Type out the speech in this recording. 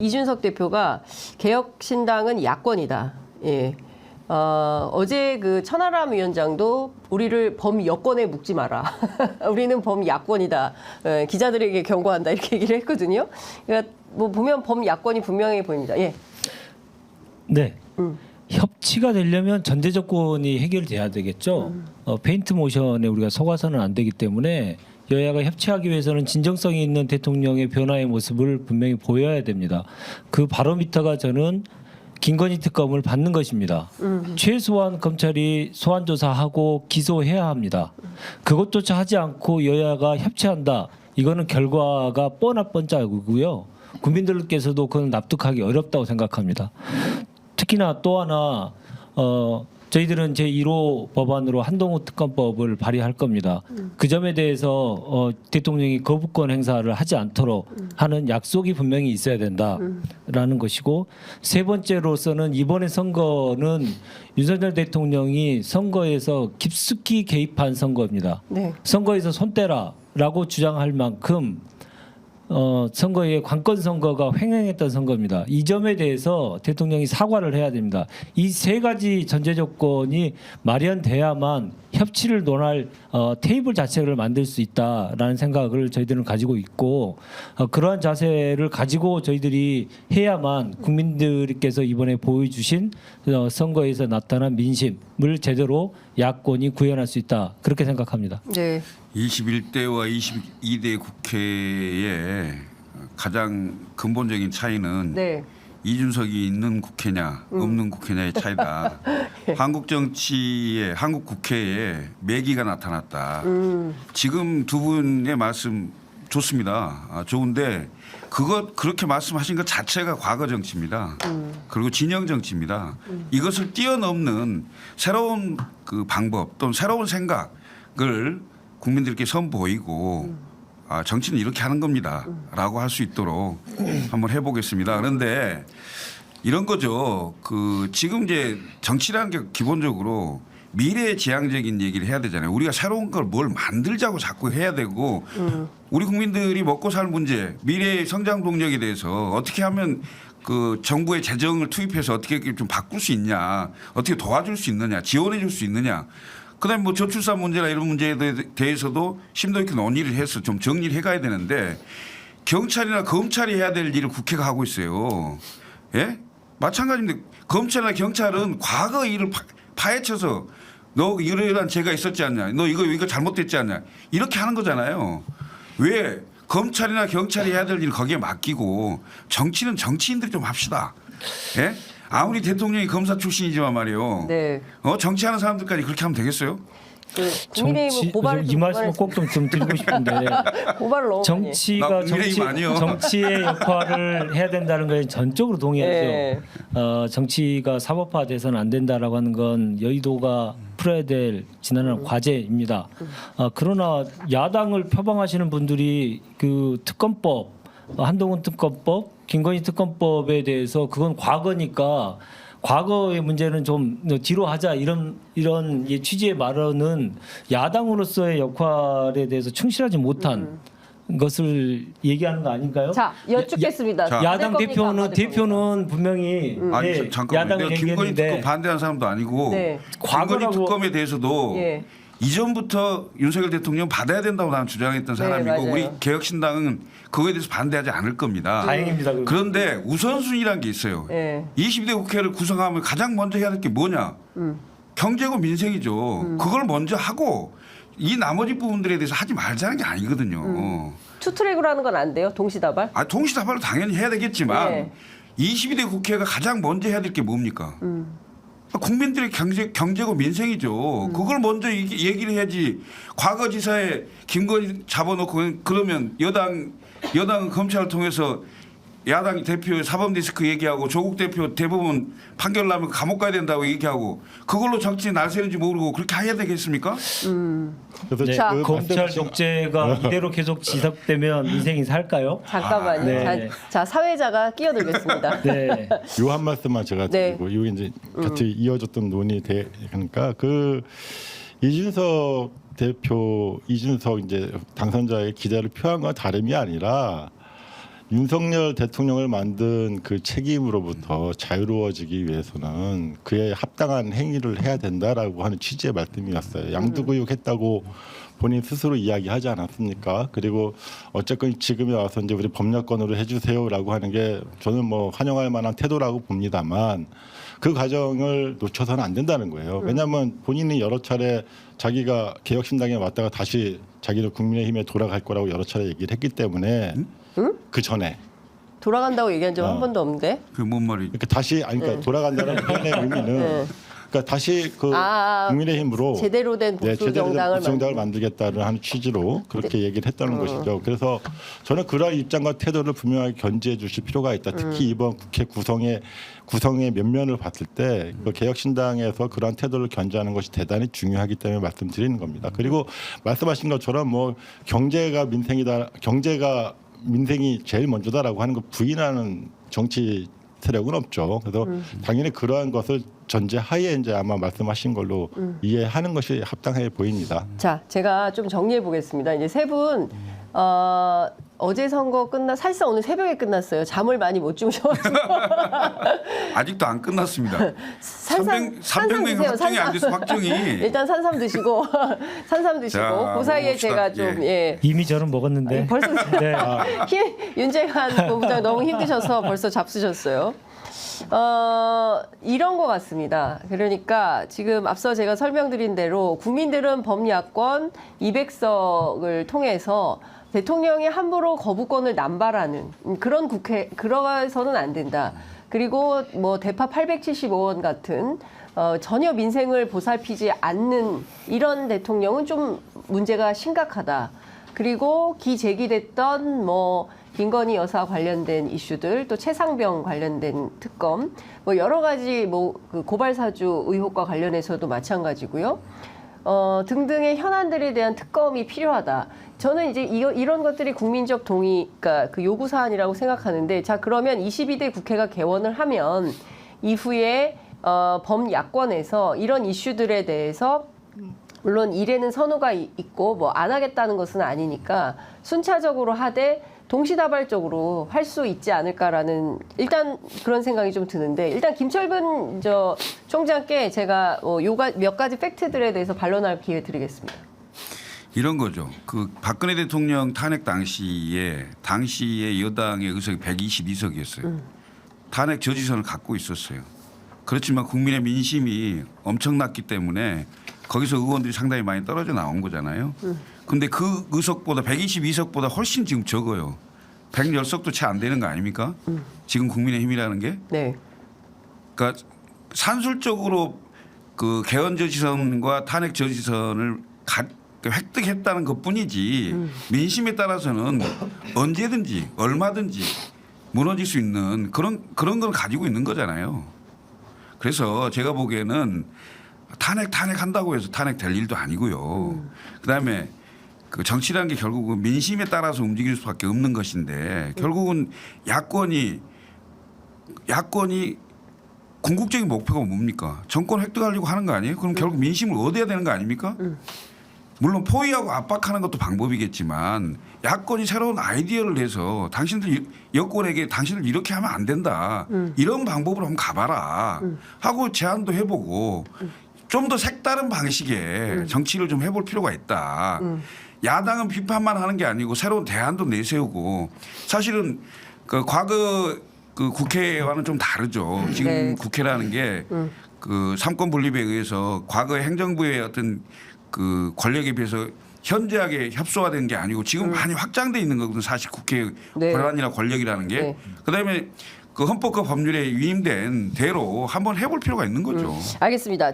이준석 대표가 개혁신당은 야권이다. 예. 어제 그 천하람 위원장도 우리를 범여권에 묶지 마라. 우리는 범야권이다. 기자들에게 경고한다. 이렇게 얘기를 했거든요. 그러니까 뭐 보면 범야권이 분명해 보입니다. 예. 네. 협치가 되려면 전제 조건이 해결돼야 되겠죠. 페인트 모션에 우리가 속아서는 안 되기 때문에 여야가 협치하기 위해서는 진정성이 있는 대통령의 변화의 모습을 분명히 보여야 됩니다. 그 바로미터가 저는 김건희 특검을 받는 것입니다. 최소한 검찰이 소환 조사하고 기소해야 합니다. 그것조차 하지 않고 여야가 협치한다. 이거는 결과가 뻔하고요. 국민들께서도 그건 납득하기 어렵다고 생각합니다. 특히나 또 하나 저희들은 제1호 법안으로 한동훈 특검법을 발의할 겁니다. 그 점에 대해서 대통령이 거부권 행사를 하지 않도록 하는 약속이 분명히 있어야 된다라는 것이고, 세 번째로서는 이번에 선거는 윤석열 대통령이 선거에서 깊숙이 개입한 선거입니다. 네. 선거에서 손 떼라라고 주장할 만큼 선거의 관건 선거가 횡행했던 선거입니다. 이 점에 대해서 대통령이 사과를 해야 됩니다. 이 세 가지 전제 조건이 마련돼야만 협치를 논할 테이블 자체를 만들 수 있다라는 생각을 저희들은 가지고 있고, 그러한 자세를 가지고 저희들이 해야만 국민들께서 이번에 보여주신 선거에서 나타난 민심을 제대로 야권이 구현할 수 있다, 그렇게 생각합니다. 네. 21대와 22대 국회의 가장 근본적인 차이는 네. 이준석이 있는 국회냐 없는 국회냐의 차이다. 한국 정치에, 한국 국회에 매기가 나타났다. 지금 두 분의 말씀 좋습니다. 좋은데 그렇게 말씀하신 것 자체가 과거 정치입니다. 그리고 진영 정치입니다. 이것을 뛰어넘는 새로운 그 방법 또는 새로운 생각을 국민들께 선보이고 정치는 이렇게 하는 겁니다 라고 할 수 있도록 한번 해보겠습니다. 그런데 이런 거죠. 지금 이제 정치라는 게 기본적으로 미래지향적인 얘기를 해야 되잖아요. 우리가 새로운 걸 뭘 만들자고 자꾸 해야 되고 우리 국민들이 먹고 살 문제, 미래의 성장 동력에 대해서 어떻게 하면 그 정부의 재정을 투입해서 어떻게 좀 바꿀 수 있냐, 어떻게 도와줄 수 있느냐, 지원해 줄 수 있느냐. 그다음에 뭐 저출산 문제나 이런 문제에 대해서도 심도 있게 논의를 해서 좀 정리를 해가야 되는데 경찰이나 검찰이 해야 될 일을 국회가 하고 있어요. 예? 마찬가지인데 검찰이나 경찰은 과거 일을 파헤쳐서 너 이러이러한 죄가 있었지 않냐, 너 이거 잘못됐지 않냐, 이렇게 하는 거잖아요. 왜 검찰이나 경찰이 해야 될 일 거기에 맡기고 정치는 정치인들이 좀 합시다. 예? 아무리 대통령이 검사 출신이지만 말이에요. 네. 정치하는 사람들까지 그렇게 하면 되겠어요? 국민의힘은 고발을 이 말씀을 꼭 좀 드리고 싶은데 고발을 너무 정치가 정치의 역할을 해야 된다는 것에 전적으로 동의하죠. 네. 정치가 사법화돼서는 안 된다라고 하는 건 여의도가 풀어야 될 지난한 과제입니다. 그러나 야당을 표방하시는 분들이 그 특검법, 한동훈 특검법, 김건희 특검법에 대해서 그건 과거니까 과거의 문제는 좀 뒤로 하자, 이런 취지의 말은 야당으로서의 역할에 대해서 충실하지 못한 것을 얘기하는 거 아닌가요? 자, 여쭙겠습니다. 야당 대표는 분명히 아니, 잠깐만요. 내가 김건희 특검 반대하는 사람도 아니고 네. 김건희 특검에 대해서도 네. 이전부터 윤석열 대통령 받아야 된다고 나는 주장했던 사람이고 네, 우리 개혁신당은 그거에 대해서 반대하지 않을 겁니다. 다행입니다. 그런데 우선순위라는 게 있어요. 네. 20대 국회를 구성하면 가장 먼저 해야 될 게 뭐냐. 경제고 민생이죠. 그걸 먼저 하고 이 나머지 부분들에 대해서 하지 말자는 게 아니거든요. 투트랙으로 하는 건 안 돼요? 동시다발? 동시다발로 당연히 해야 되겠지만 네. 22대 국회가 가장 먼저 해야 될 게 뭡니까? 국민들의 경제고 민생이죠. 그걸 먼저 얘기를 해야지. 과거지사에 김건희 잡아놓고 그러면 여당은 검찰을 통해서 야당 대표 사법리스크 얘기하고 조국 대표 대법원 판결 나면 감옥 가야 된다고 얘기하고 그걸로 정치 날 새는지 모르고 그렇게 해야 되겠습니까? 네, 검찰 독재가 이대로 계속 지속되면 인생이 살까요? 잠깐만요. 네. 자, 사회자가 끼어들겠습니다. 네. 요 한 말씀만 제가 드리고 이게 이제 같이 이어졌던 논의 그러니까 이준석 대표, 이준석 이제 당선자의 기대를 표한 건 다름이 아니라 윤석열 대통령을 만든 그 책임으로부터 자유로워지기 위해서는 그에 합당한 행위를 해야 된다라고 하는 취지의 말씀이었어요. 양두구육했다고 본인 스스로 이야기하지 않았습니까? 그리고 어쨌건 지금에 와서 이제 우리 법률권으로 해주세요라고 하는 게 저는 뭐 환영할 만한 태도라고 봅니다만 그 과정을 놓쳐서는 안 된다는 거예요. 왜냐하면 본인이 여러 차례 자기가 개혁신당에 왔다가 다시 자기는 국민의힘에 돌아갈 거라고 여러 차례 얘기를 했기 때문에 그 전에 돌아간다고 얘기한 적 한 번도 없는데. 그 뭔 말이? 이렇게 다시 그러니까 돌아간다는 표현의 의미는 그러니까 다시 그 국민의힘으로 제대로 된 복수 정당을 만들겠다는 하는 취지로 그렇게 얘기를 했다는 것이죠. 그래서 저는 그러한 입장과 태도를 분명하게 견지해 주실 필요가 있다. 특히 이번 국회 구성의 면면을 봤을 때 그 개혁신당에서 그러한 태도를 견지하는 것이 대단히 중요하기 때문에 말씀드리는 겁니다. 그리고 말씀하신 것처럼 뭐 경제가 민생이 제일 먼저다라고 하는 거 부인하는 정치 세력은 없죠. 그래서 당연히 그러한 것을 전제하에 이제 아마 말씀하신 걸로 이해하는 것이 합당해 보입니다. 자, 제가 좀 정리해 보겠습니다. 이제 세 분 어제 선거 사실상 오늘 새벽에 끝났어요. 잠을 많이 못 주무셔가지고 아직도 안 끝났습니다. 300명 드세요. 확정이 안 돼서 확정이. 일단 산삼 드시고 자, 그 사이에 봅시다. 제가 좀 이미 저는 먹었는데. 벌써 네. 윤재관 본부장 너무 힘드셔서 벌써 잡수셨어요. 이런 것 같습니다. 그러니까 지금 앞서 제가 설명드린 대로 국민들은 범야권 200석을 통해서 대통령이 함부로 거부권을 남발하는 그런 국회, 그러서는 안 된다. 그리고 뭐 대파 875원 같은 전혀 민생을 보살피지 않는 이런 대통령은 좀 문제가 심각하다. 그리고 기제기됐던 뭐 김건희 여사 관련된 이슈들, 또 최상병 관련된 특검, 뭐 여러 가지 그 고발 사주 의혹과 관련해서도 마찬가지고요. 등등의 현안들에 대한 특검이 필요하다. 저는 이제 이런 것들이 국민적 동의, 그러니까 그 요구 사안이라고 생각하는데, 자 그러면 22대 국회가 개원을 하면 이후에 범야권에서 이런 이슈들에 대해서 물론 일에는 선호가 있고 뭐 안 하겠다는 것은 아니니까 순차적으로 하되 동시다발적으로 할 수 있지 않을까라는 일단 그런 생각이 좀 드는데, 일단 김철근 총장께 제가 몇 가지 팩트들에 대해서 반론할 기회 드리겠습니다. 이런 거죠. 그 박근혜 대통령 탄핵 당시에 여당의 의석이 122석이었어요. 탄핵 저지선을 갖고 있었어요. 그렇지만 국민의 민심이 엄청났기 때문에 거기서 의원들이 상당히 많이 떨어져 나온 거잖아요. 근데 그 의석보다 122석보다 훨씬 지금 적어요. 110석도 채 안 되는 거 아닙니까? 지금 국민의힘이라는 게. 네. 그러니까 산술적으로 그 개헌 저지선과 탄핵 저지선을 획득했다는 것뿐이지 민심에 따라서는 언제든지 얼마든지 무너질 수 있는 그런 걸 가지고 있는 거잖아요. 그래서 제가 보기에는 탄핵한다고 해서 탄핵될 일도 아니고요. 그다음에 그 정치라는 게 결국은 민심에 따라서 움직일 수밖에 없는 것인데 결국은 야권이 궁극적인 목표가 뭡니까? 정권 획득하려고 하는 거 아니에요? 그럼 결국 민심을 얻어야 되는 거 아닙니까? 물론 포위하고 압박하는 것도 방법이겠지만 야권이 새로운 아이디어를 내서 당신들 여권에게 당신들 이렇게 하면 안 된다. 이런 방법으로 한번 가봐라 하고 제안도 해보고 좀 더 색다른 방식의 정치를 좀 해볼 필요가 있다. 야당은 비판만 하는 게 아니고 새로운 대안도 내세우고 사실은 그 과거 그 국회와는 좀 다르죠. 지금 네. 국회라는 게 그 삼권 분립에 의해서 과거의 행정부의 어떤 그 권력에 비해서 현저하게 협소화된 게 아니고 지금 많이 확장돼 있는 거거든요. 사실 국회의 네. 권한이나 권력이라는 게. 네. 그다음에 그 헌법과 법률에 위임된 대로 한번 해볼 필요가 있는 거죠. 알겠습니다.